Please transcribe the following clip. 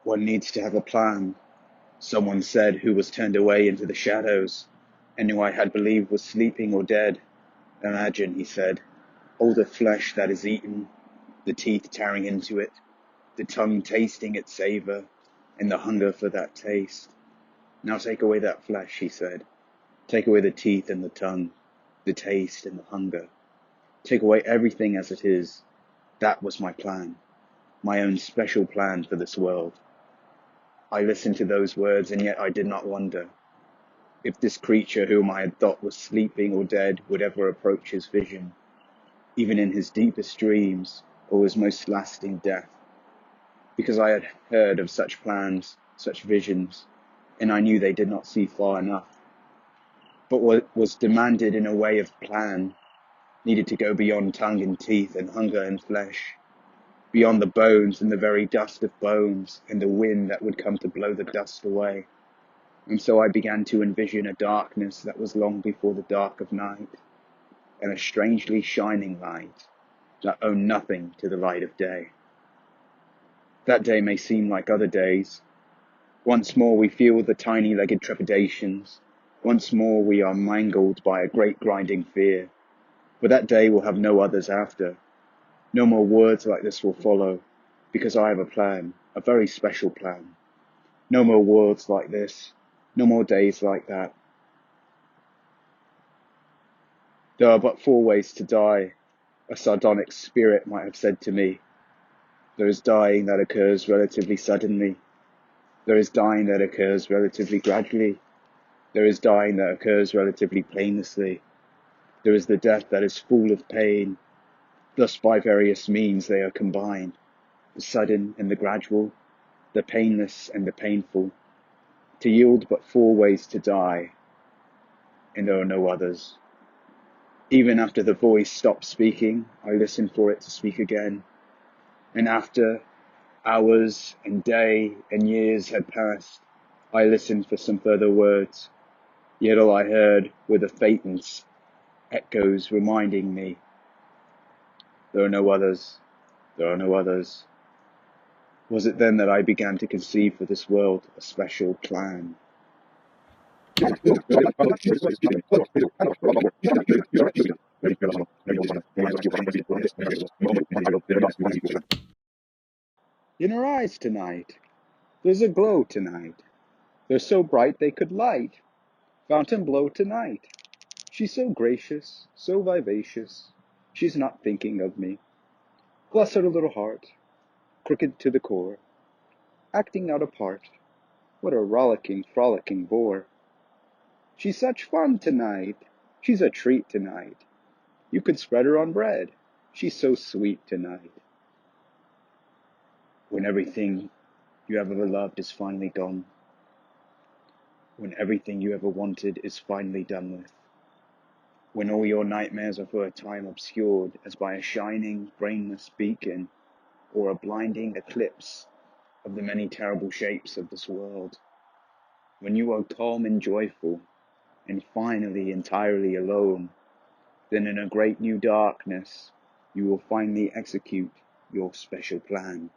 One needs to have a plan, someone said, who was turned away into the shadows, and who I had believed was sleeping or dead. Imagine, he said, all the flesh that is eaten, the teeth tearing into it, the tongue tasting its savor, and the hunger for that taste. Now take away that flesh, he said. Take away the teeth and the tongue, the taste and the hunger. Take away everything as it is. That was my plan, my own special plan for this world. I listened to those words, and yet I did not wonder if this creature whom I had thought was sleeping or dead would ever approach his vision, even in his deepest dreams or his most lasting death. Because I had heard of such plans, such visions, and I knew they did not see far enough. But what was demanded in a way of plan needed to go beyond tongue and teeth and hunger and flesh, beyond the bones and the very dust of bones and the wind that would come to blow the dust away. And so I began to envision a darkness that was long before the dark of night, and a strangely shining light that owed nothing to the light of day. That day may seem like other days. Once more we feel the tiny-legged trepidations. Once more we are mangled by a great grinding fear. But that day will have no others after. No more words like this will follow, because I have a plan, a very special plan. No more words like this, no more days like that. There are but 4 ways to die, a sardonic spirit might have said to me. There is dying that occurs relatively suddenly. There is dying that occurs relatively gradually. There is dying that occurs relatively painlessly. There is the death that is full of pain. Thus by various means they are combined, the sudden and the gradual, the painless and the painful, to yield but 4 ways to die, and there are no others. Even after the voice stops speaking, I listen for it to speak again, and after hours and day and years had passed, I listened for some further words, yet all I heard were the faint echoes reminding me, there are no others, there are no others. Was it then that I began to conceive for this world a special plan? In her eyes tonight, there's a glow tonight. They're so bright they could light Fontainebleau tonight. She's so gracious, so vivacious. She's not thinking of me. Bless her little heart, crooked to the core, acting out a part. What a rollicking, frolicking bore. She's such fun tonight. She's a treat tonight. You could spread her on bread. She's so sweet tonight. When everything you ever loved is finally gone. When everything you ever wanted is finally done with. When all your nightmares are for a time obscured as by a shining, brainless beacon, or a blinding eclipse of the many terrible shapes of this world. When you are calm and joyful, and finally entirely alone, then in a great new darkness, you will finally execute your special plan.